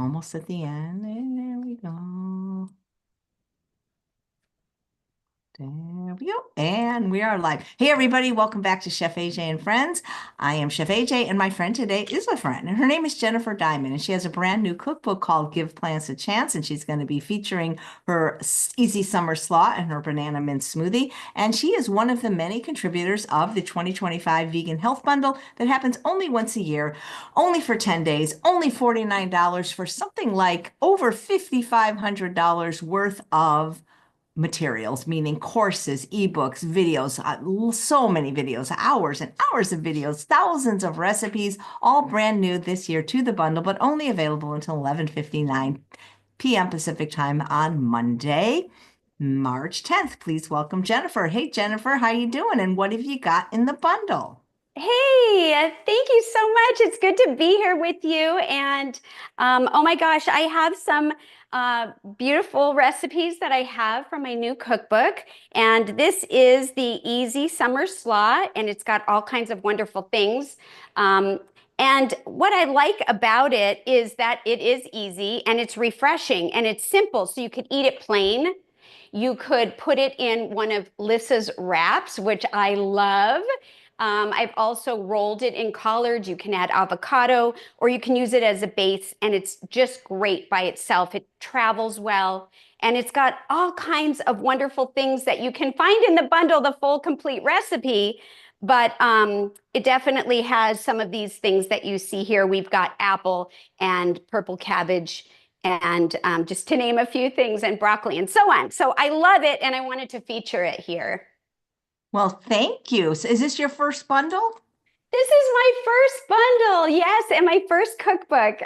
almost at the end. And there we go. There we go. And we are live. Hey, everybody. Welcome back to Chef AJ and Friends. I am Chef AJ, and my friend today is a friend, and her name is Jennifer Diamond, and she has a brand new cookbook called Give Plants a Chance, and she's going to be featuring her Easy Summer Slaw and her banana mint smoothie. And she is one of the many contributors of the 2025 Vegan Health Bundle that happens only once a year, only for 10 days, only $49 for something like over $5,500 worth of materials, meaning courses, ebooks, videos, so many videos, hours and hours of videos, thousands of recipes, all brand new this year to the bundle, but only available until 11:59 p.m. Pacific time on Monday, March 10th. Please welcome Jennifer. Hey, Jennifer, how you doing? And what have you got in the bundle? Hey, thank you so much. It's good to be here with you. And oh my gosh, I have some beautiful recipes that I have from my new cookbook. And this is the Easy Summer Slaw, and it's got all kinds of wonderful things. Um, and what I like about it is that it is easy and it's refreshing and it's simple. So you could eat it plain. You could put it in one of Lissa's wraps, which I love. I've also rolled it in collards. You can add avocado or you can use it as a base, and it's just great by itself. It travels well, and it's got all kinds of wonderful things that you can find in the bundle, the full complete recipe. But it definitely has some of these things that you see here. We've got apple and purple cabbage and just to name a few things, and broccoli and so on. So I love it, and I wanted to feature it here. Well, thank you. So is this your first bundle? This is my first bundle, yes, and my first cookbook.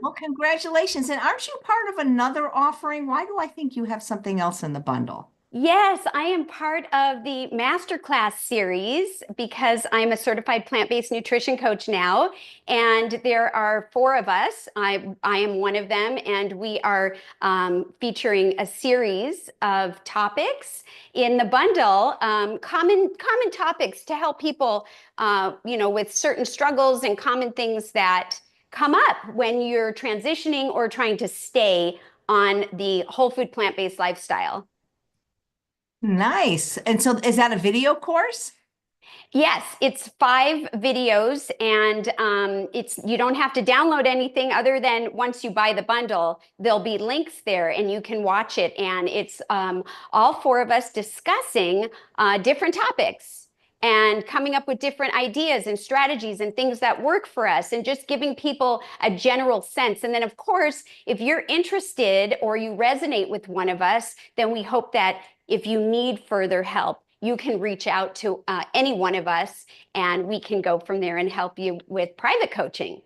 Well, congratulations. And aren't you part of another offering? Why do I think you have something else in the bundle? Yes, I am part of the masterclass series because I'm a certified plant-based nutrition coach now, and there are four of us. I am one of them, and we are featuring a series of topics in the bundle, common topics to help people, with certain struggles and common things that come up when you're transitioning or trying to stay on the whole food plant-based lifestyle. Nice. And so is that a video course? Yes, it's 5 videos, and it's you don't have to download anything other than once you buy the bundle, there'll be links there, and you can watch it. And it's all four of us discussing different topics and coming up with different ideas and strategies and things that work for us, and just giving people a general sense. And then, of course, if you're interested or you resonate with one of us, then we hope that if you need further help, you can reach out to any one of us, and we can go from there and help you with private coaching.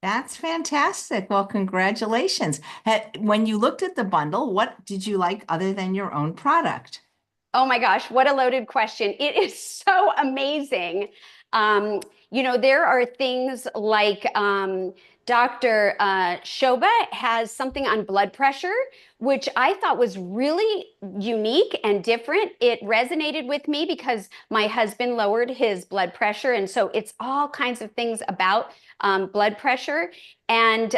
That's fantastic. Well, congratulations. When you looked at the bundle, what did you like other than your own product? Oh my gosh, what a loaded question. It is so amazing. There are things like Dr. Shoba has something on blood pressure, which I thought was really unique and different. It resonated with me because my husband lowered his blood pressure. And so it's all kinds of things about blood pressure. And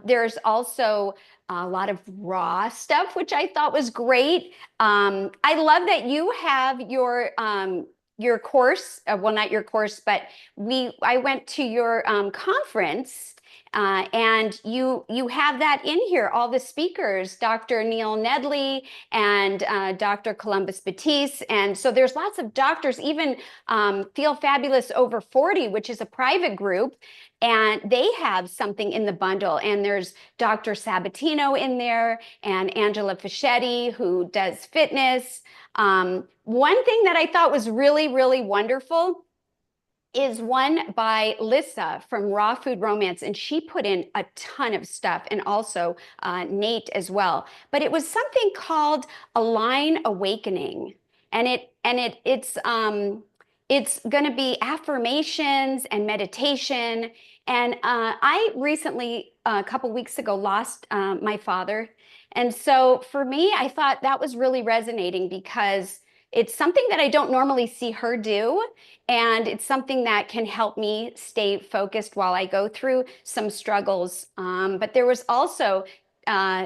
there's also a lot of raw stuff, which I thought was great. I love that you have your course. Well, not your course, but I went to your conference. And you have that in here, all the speakers, Dr. Neil Nedley and Dr. Columbus Batiste. And so there's lots of doctors, even Feel Fabulous Over 40, which is a private group. And they have something in the bundle. And there's Dr. Sabatino in there and Angela Fischetti, who does fitness. One thing that I thought was really, really wonderful is one by Lissa from Raw Food Romance, and she put in a ton of stuff, and also Nate as well. But it was something called Align Awakening, and it's going to be affirmations and meditation. And I recently, a couple weeks ago, lost my father, and so for me, I thought that was really resonating because it's something that I don't normally see her do, and it's something that can help me stay focused while I go through some struggles. But there was also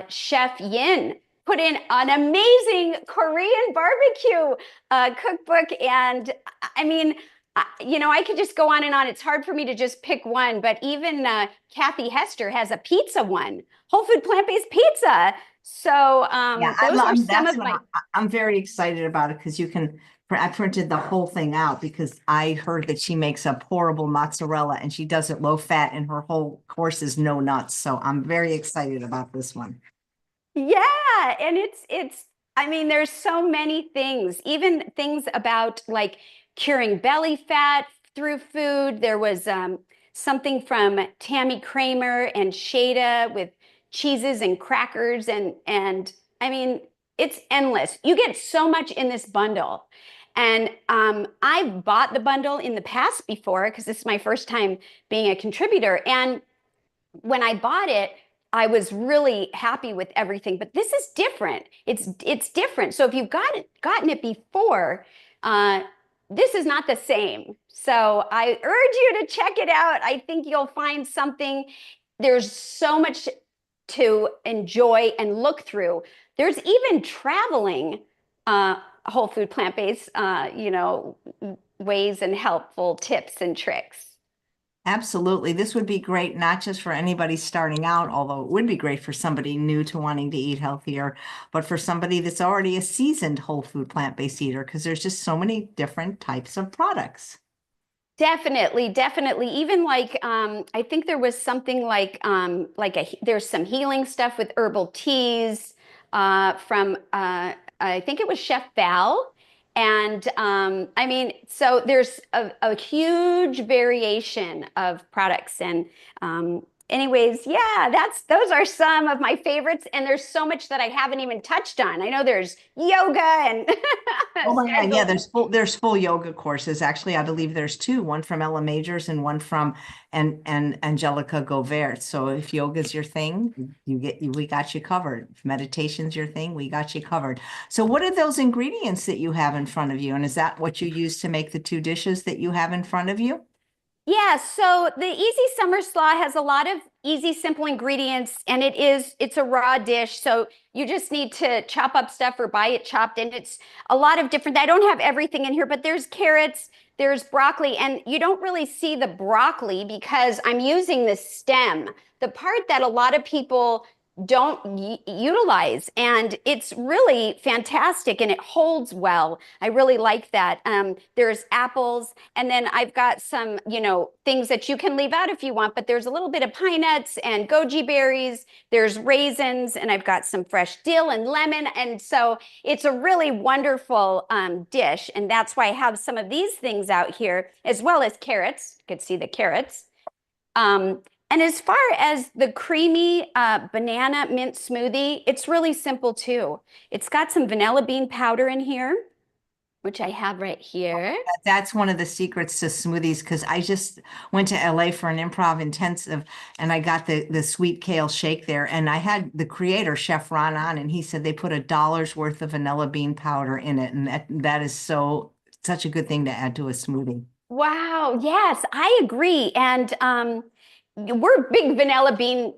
Chef Yin put in an amazing Korean barbecue cookbook, and I mean, I could just go on and on. It's hard for me to just pick one, but even Kathy Hester has a pizza one, whole food plant-based pizza. So Yeah, those are some that's of what my. I'm very excited about it because I printed the whole thing out because I heard that she makes a pourable mozzarella and she does it low fat and her whole course is no nuts. So I'm very excited about this one. Yeah, and it's I mean there's so many things, even things about like curing belly fat through food. There was something from Tammy Kramer and Shada with cheeses and crackers and I mean it's endless. You get so much in this bundle. And I've bought the bundle in the past before because this is my first time being a contributor. And when I bought it, I was really happy with everything, but this is different. It's different. So if you've gotten it before, uh, this is not the same. So I urge you to check it out. I think you'll find something. There's so much to enjoy and look through. There's even traveling whole food plant-based, ways and helpful tips and tricks. Absolutely. This would be great, not just for anybody starting out, although it would be great for somebody new to wanting to eat healthier, but for somebody that's already a seasoned whole food plant-based eater, because there's just so many different types of products. Definitely, definitely. Even like I think there was something like there's some healing stuff with herbal teas from I think it was Chef Val. And I mean, so there's a huge variation of products. And anyways, yeah, those are some of my favorites. And there's so much that I haven't even touched on. I know there's yoga and Oh my sky's God. the Yeah, limit. there's full yoga courses. Actually, I believe there's two, one from Ella Majors and one from and Angelica Govert. So if yoga's your thing, we got you covered. If meditation's your thing, we got you covered. So what are those ingredients that you have in front of you? And is that what you use to make the two dishes that you have in front of you? Yeah, so the Easy Summer Slaw has a lot of easy, simple ingredients, and it's a raw dish. So you just need to chop up stuff or buy it chopped, and it's a lot of different. I don't have everything in here, but there's carrots, there's broccoli, and you don't really see the broccoli because I'm using the stem, the part that a lot of people don't utilize, and it's really fantastic and it holds well. I really like that. There's apples, and then I've got some, things that you can leave out if you want, but there's a little bit of pine nuts and goji berries. There's raisins, and I've got some fresh dill and lemon. And so it's a really wonderful dish. And that's why I have some of these things out here, as well as carrots. You could see the carrots. Um, and as far as the creamy banana mint smoothie, it's really simple too. It's got some vanilla bean powder in here, which I have right here. That's one of the secrets to smoothies because I just went to LA for an improv intensive and I got the sweet kale shake there. And I had the creator, Chef Ron, on, and he said they put $1 worth of vanilla bean powder in it. And that is such a good thing to add to a smoothie. Wow, yes, I agree. And we're big vanilla bean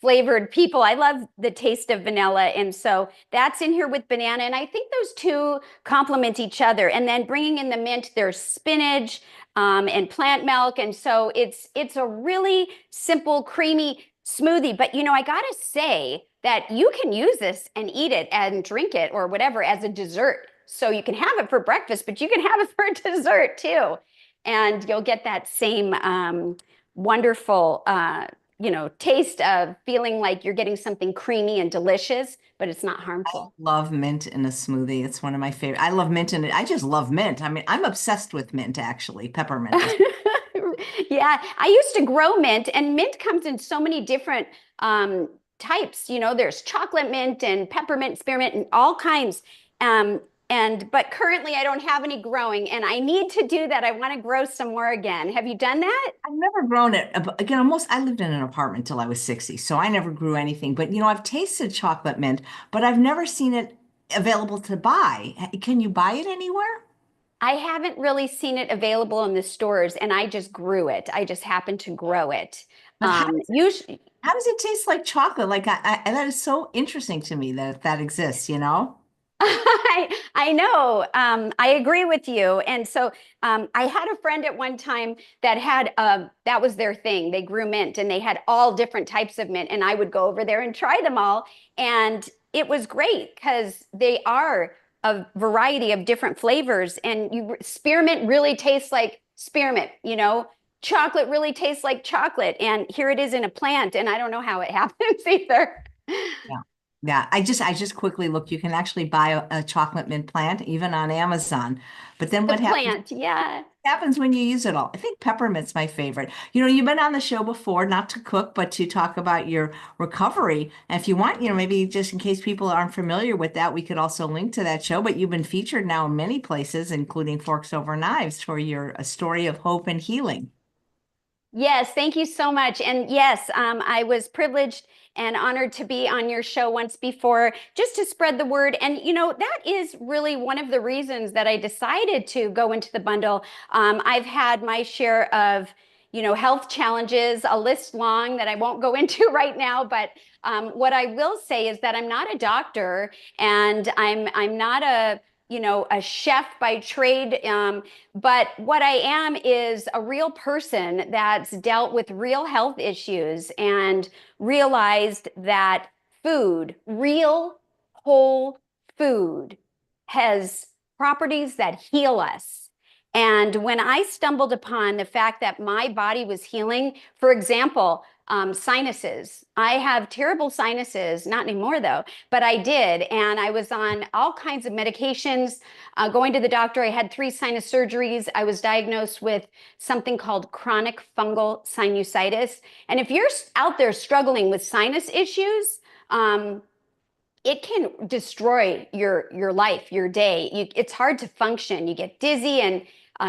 flavored people. I love the taste of vanilla. And so that's in here with banana. And I think those two complement each other. And then bringing in the mint, there's spinach and plant milk. And so it's a really simple, creamy smoothie. But I gotta say that you can use this and eat it and drink it or whatever as a dessert. So you can have it for breakfast, but you can have it for dessert too. And you'll get that same wonderful, taste of feeling like you're getting something creamy and delicious, but it's not harmful. Love mint in a smoothie. It's one of my favorite. I love mint in it. I just love mint. I mean, I'm obsessed with mint, actually. Peppermint is. Yeah, I used to grow mint, and mint comes in so many different types. There's chocolate mint and peppermint, spearmint, and all kinds. Um, but currently I don't have any growing, and I need to do that. I want to grow some more again. Have you done that? I've never grown it. But again, I lived in an apartment till I was 60, so I never grew anything. But I've tasted chocolate mint, but I've never seen it available to buy. Can you buy it anywhere? I haven't really seen it available in the stores, and I just grew it. I just happened to grow it. But Usually, how does it taste like chocolate? Like that is so interesting to me that that exists, you know? I know. I agree with you. And so I had a friend at one time that had that was their thing. They grew mint and they had all different types of mint. And I would go over there and try them all. And it was great because they are a variety of different flavors. And spearmint really tastes like spearmint, you know. Chocolate really tastes like chocolate. And here it is in a plant. And I don't know how it happens either. Yeah. Yeah, I just quickly looked. You can actually buy a chocolate mint plant even on Amazon. But then The what plant, yeah. happens when you use it all? I think peppermint's my favorite. You know, you've been on the show before, not to cook, but to talk about your recovery. And if you want, maybe just in case people aren't familiar with that, we could also link to that show. But you've been featured now in many places, including Forks Over Knives, for your a story of hope and healing. Yes, thank you so much. And yes, I was privileged and honored to be on your show once before, just to spread the word. And, that is really one of the reasons that I decided to go into the bundle. I've had my share of, health challenges, a list long that I won't go into right now. But what I will say is that I'm not a doctor and I'm not a chef by trade. But what I am is a real person that's dealt with real health issues and realized that food, real whole food, has properties that heal us. And when I stumbled upon the fact that my body was healing, for example, sinuses. I have terrible sinuses, not anymore though, but I did. And I was on all kinds of medications, going to the doctor. I had 3 sinus surgeries. I was diagnosed with something called chronic fungal sinusitis. And if you're out there struggling with sinus issues, it can destroy your life, your day. It's hard to function. You get dizzy and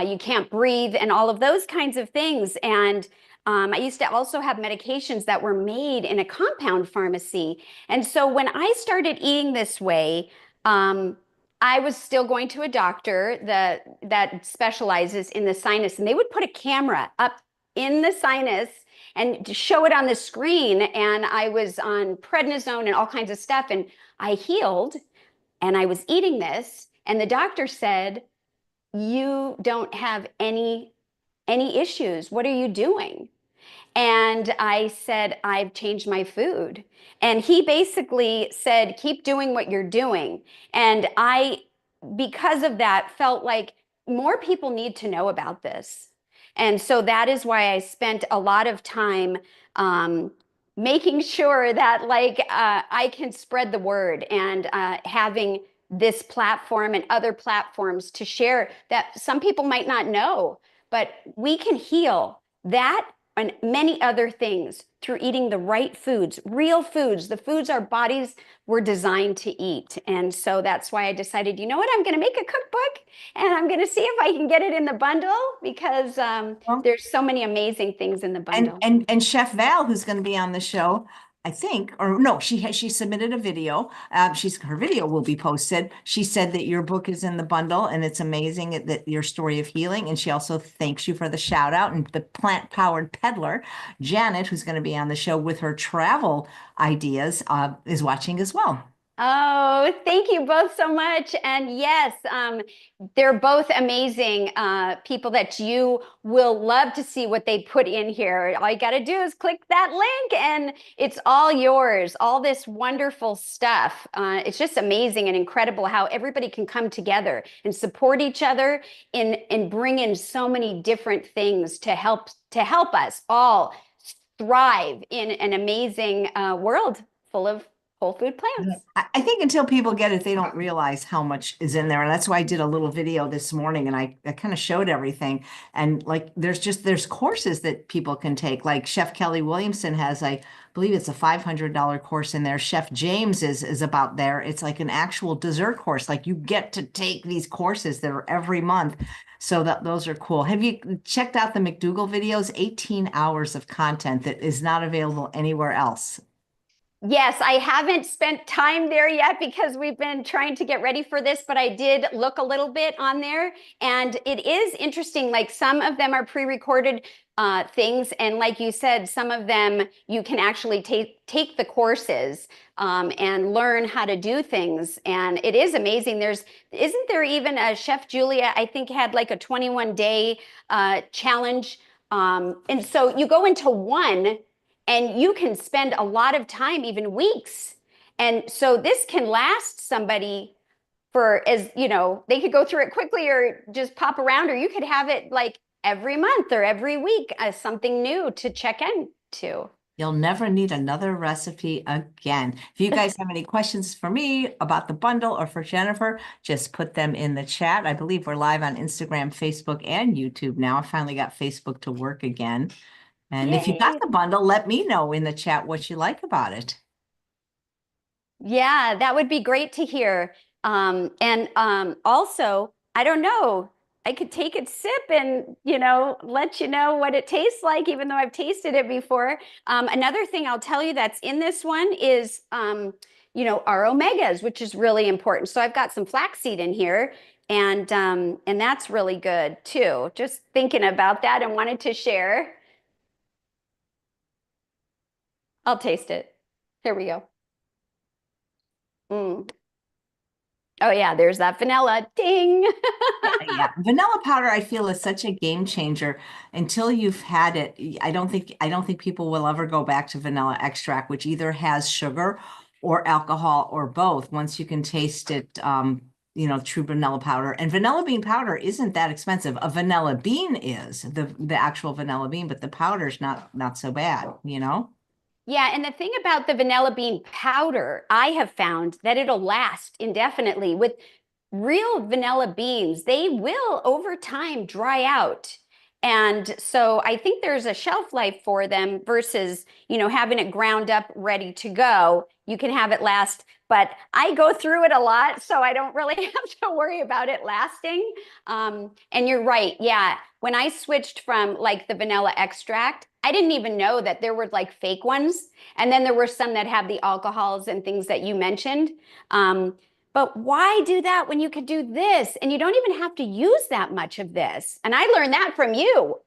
you can't breathe and all of those kinds of things. And I used to also have medications that were made in a compound pharmacy. And so when I started eating this way, I was still going to a doctor that specializes in the sinus, and they would put a camera up in the sinus and show it on the screen. And I was on prednisone and all kinds of stuff. And I healed and I was eating this. And the doctor said, "You don't have any issues. What are you doing?" And I said, "I've changed my food." And he basically said, "Keep doing what you're doing." And I, because of that, felt like more people need to know about this. And so that is why I spent a lot of time making sure that, like, I can spread the word and having this platform and other platforms to share that some people might not know, but we can heal that and many other things through eating the right foods, real foods, the foods our bodies were designed to eat. And so that's why I decided, you know what, I'm going to make a cookbook and I'm going to see if I can get it in the bundle because there's so many amazing things in the And bundle. and Chef Val, who's going to be on the show, I think, or no, she submitted a video. Her video will be posted. She said that your book is in the bundle, and it's amazing that your story of healing. And she also thanks you for the shout out. And the plant-powered peddler, Janet, who's going to be on the show with her travel ideas, is watching as well. Oh, thank you both so much. And yes, they're both amazing people that you will love to see what they put in here. All you got to do is click that link and it's all yours, all this wonderful stuff. It's just amazing and incredible how everybody can come together and support each other and bring in so many different things to help us all thrive in an amazing world full of whole food plants. I think until people get it, they don't realize how much is in there. And that's why I did a little video this morning and I kind of showed everything. And like there's courses that people can take. Like Chef Kelly Williamson has, I believe it's a $500 course in there. Chef James is about there. It's like an actual dessert course. Like you get to take these courses that are every month. So that those are cool. Have you checked out the McDougall videos? 18 hours of content that is not available anywhere else. Yes, I haven't spent time there yet because we've been trying to get ready for this, but I did look a little bit on there, and it is interesting. Like some of them are pre-recorded things, and like you said, some of them you can actually take the courses and learn how to do things, and it is amazing. Isn't there even a Chef Julia? I think had like a 21-day challenge, and so you go into one and you can spend a lot of time, even weeks. And so this can last somebody for as, they could go through it quickly or just pop around, or you could have it like every month or every week as something new to check into. You'll never need another recipe again. If you guys have any questions for me about the bundle or for Jennifer, just put them in the chat. I believe we're live on Instagram, Facebook, and YouTube now. I finally got Facebook to work again. And if you got Yay. the bundle, let me know in the chat what you like about it. Yeah, that would be great to hear. And also, I don't know, I could take a sip and, let you know what it tastes like, even though I've tasted it before. Another thing I'll tell you that's in this one is, our omegas, which is really important. So I've got some flaxseed in here, and that's really good too. Just thinking about that and wanted to share. I'll taste it. Here we go. Mm. Oh yeah, there's that vanilla. Ding. Yeah, vanilla powder I feel is such a game changer. Until you've had it, I don't think people will ever go back to vanilla extract, which either has sugar or alcohol or both. Once you can taste it, true vanilla powder. And vanilla bean powder isn't that expensive. A vanilla bean is the actual vanilla bean, but the powder's not so bad, you know? Yeah, and the thing about the vanilla bean powder, I have found that it'll last indefinitely. With real vanilla beans, they will over time dry out. And so I think there's a shelf life for them versus, having it ground up ready to go. You can have it last, but I go through it a lot, so I don't really have to worry about it lasting. And you're right. Yeah. When I switched from like the vanilla extract, I didn't even know that there were like fake ones. And then there were some that have the alcohols and things that you mentioned. But why do that when you could do this? And you don't even have to use that much of this. And I learned that from you.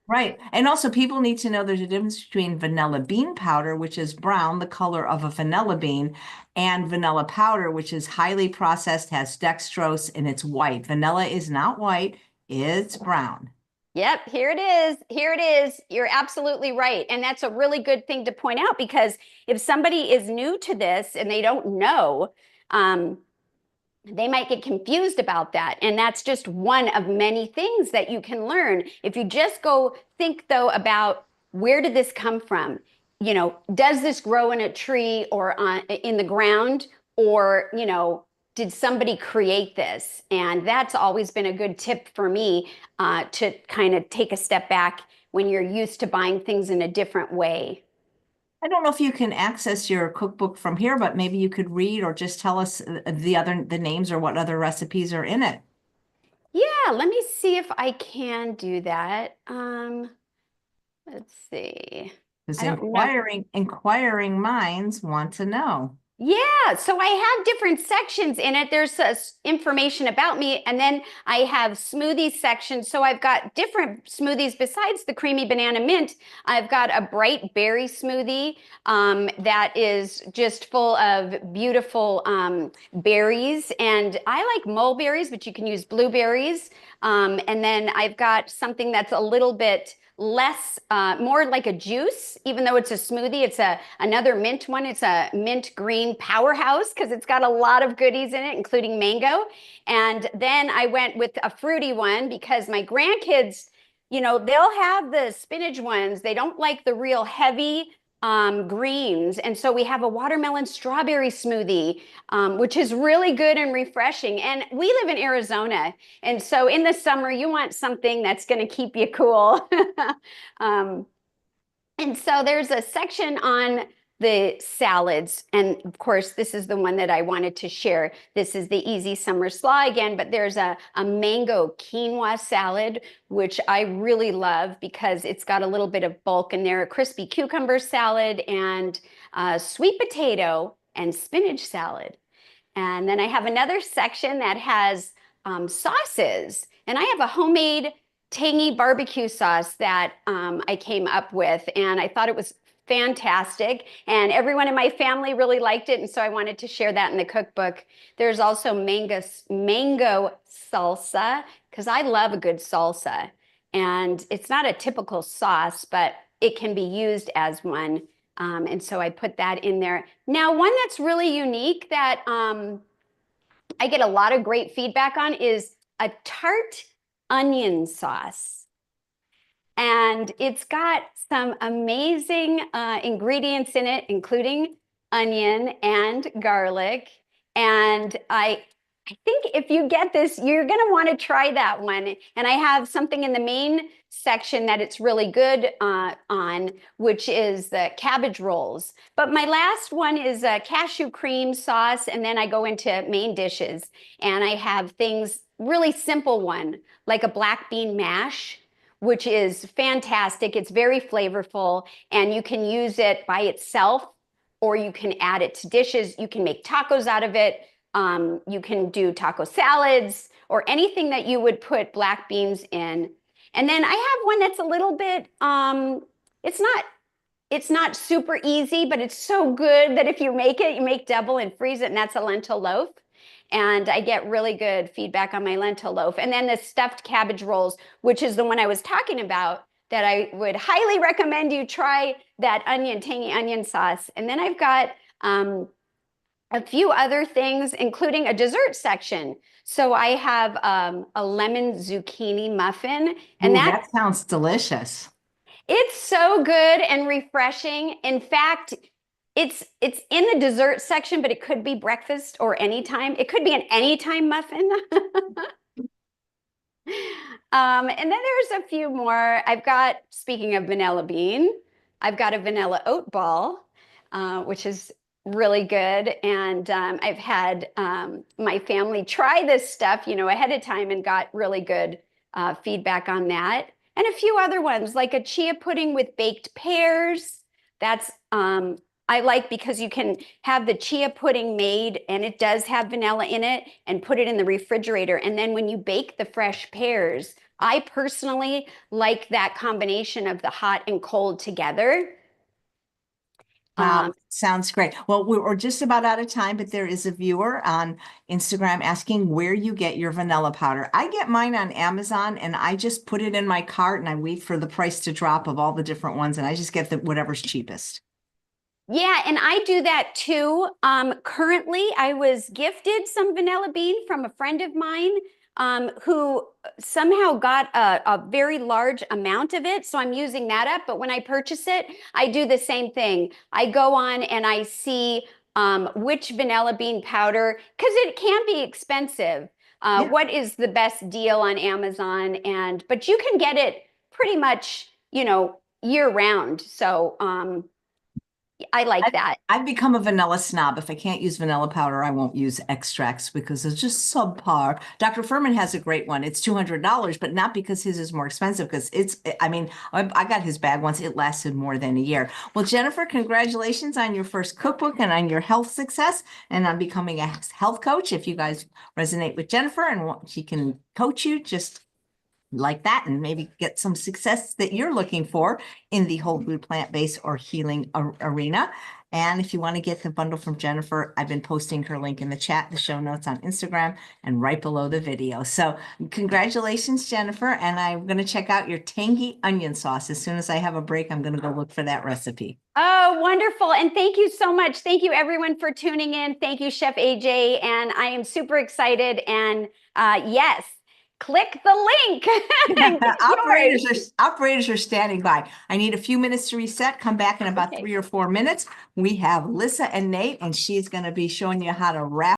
Right. And also people need to know there's a difference between vanilla bean powder, which is brown, the color of a vanilla bean, and vanilla powder, which is highly processed, has dextrose, and it's white. Vanilla is not white, it's brown. Yep, here it is. Here it is. You're absolutely right. And that's a really good thing to point out because if somebody is new to this and they don't know, um, they might get confused about that. And that's just one of many things that you can learn. If you just go think, though, about where did this come from? Does this grow in a tree or in the ground? Or, did somebody create this? And that's always been a good tip for me to kind of take a step back when you're used to buying things in a different way. I don't know if you can access your cookbook from here, but maybe you could read or just tell us the names or what other recipes are in it. Yeah, let me see if I can do that. Let's see. Because I don't know. inquiring minds want to know. Yeah, so I have different sections in it. There's information about me, and then I have smoothie sections. So I've got different smoothies besides the creamy banana mint. I've got a bright berry smoothie that is just full of beautiful berries, and I like mulberries, but you can use blueberries. And then I've got something that's a little bit less more like a juice, even though it's a smoothie. It's another mint one. It's a mint green powerhouse because it's got a lot of goodies in it, including mango. And then I went with a fruity one because my grandkids, they'll have the spinach ones. They don't like the real heavy greens. And so we have a watermelon strawberry smoothie, which is really good and refreshing. And we live in Arizona. And so in the summer, you want something that's going to keep you cool. um, and so there's a section on the salads. And of course, this is the one that I wanted to share. This is the Easy Summer Slaw again, but there's a mango quinoa salad, which I really love because it's got a little bit of bulk in there, a crispy cucumber salad, and sweet potato, and spinach salad. And then I have another section that has sauces. And I have a homemade tangy barbecue sauce that I came up with. And I thought it was fantastic. And everyone in my family really liked it. And so I wanted to share that in the cookbook. There's also mango salsa, because I love a good salsa. And it's not a typical sauce, but it can be used as one. And so I put that in there. Now, one that's really unique that I get a lot of great feedback on is a tart onion sauce. And it's got some amazing ingredients in it, including onion and garlic. And I think if you get this, you're going to want to try that one. And I have something in the main section that it's really good on, which is the cabbage rolls. But my last one is a cashew cream sauce. And then I go into main dishes. And I have things, really simple one, like a black bean mash, which is fantastic. It's very flavorful. And you can use it by itself, or you can add it to dishes. You can make tacos out of it. You can do taco salads or anything that you would put black beans in. And then I have one that's a little bit, it's not super easy, but it's so good that if you make it, you make double and freeze it, and that's a lentil loaf. And I get really good feedback on my lentil loaf. And then the stuffed cabbage rolls, which is the one I was talking about, that I would highly recommend you try that tangy onion sauce. And then I've got a few other things, including a dessert section. So I have a lemon zucchini muffin, and Ooh, that sounds delicious. it's so good and refreshing. In fact, it's in the dessert section, but it could be breakfast or anytime. It could be an anytime muffin. And then there's a few more. Speaking of vanilla bean, I've got a vanilla oat ball, which is really good. And I've had my family try this stuff, ahead of time and got really good feedback on that. And a few other ones, like a chia pudding with baked pears. That's I like, because you can have the chia pudding made, and it does have vanilla in it, and put it in the refrigerator. And then when you bake the fresh pears, I personally like that combination of the hot and cold together. Wow, sounds great. Well, we're just about out of time, but there is a viewer on Instagram asking where you get your vanilla powder. I get mine on Amazon, and I just put it in my cart and I wait for the price to drop of all the different ones, and I just get whatever's cheapest. Yeah, and I do that too. Currently, I was gifted some vanilla bean from a friend of mine who somehow got a very large amount of it. So I'm using that up. But when I purchase it, I do the same thing. I go on and I see which vanilla bean powder, because it can be expensive. Yeah. What is the best deal on Amazon? But you can get it pretty much, year round. So I like that. I've become a vanilla snob. If I can't use vanilla powder, I won't use extracts because it's just subpar. Dr. Furman has a great one. It's $200, but not because his is more expensive, because I got his bag once. It lasted more than a year. Well, Jennifer, congratulations on your first cookbook and on your health success and on becoming a health coach. If you guys resonate with Jennifer and she can coach you, just like that, and maybe get some success that you're looking for in the whole food, plant-based, or healing arena. And if you want to get the bundle from Jennifer, I've been posting her link in the chat, the show notes on Instagram, and right below the video. So congratulations, Jennifer. And I'm going to check out your tangy onion sauce. As soon as I have a break, I'm going to go look for that recipe. Oh, wonderful. And thank you so much. Thank you, everyone, for tuning in. Thank you, Chef AJ. And I am super excited. And yes, click the link. Operators are standing by. I need a few minutes to reset. Come back in about 3 or 4 minutes. We have Lissa and Nate, and she's going to be showing you how to wrap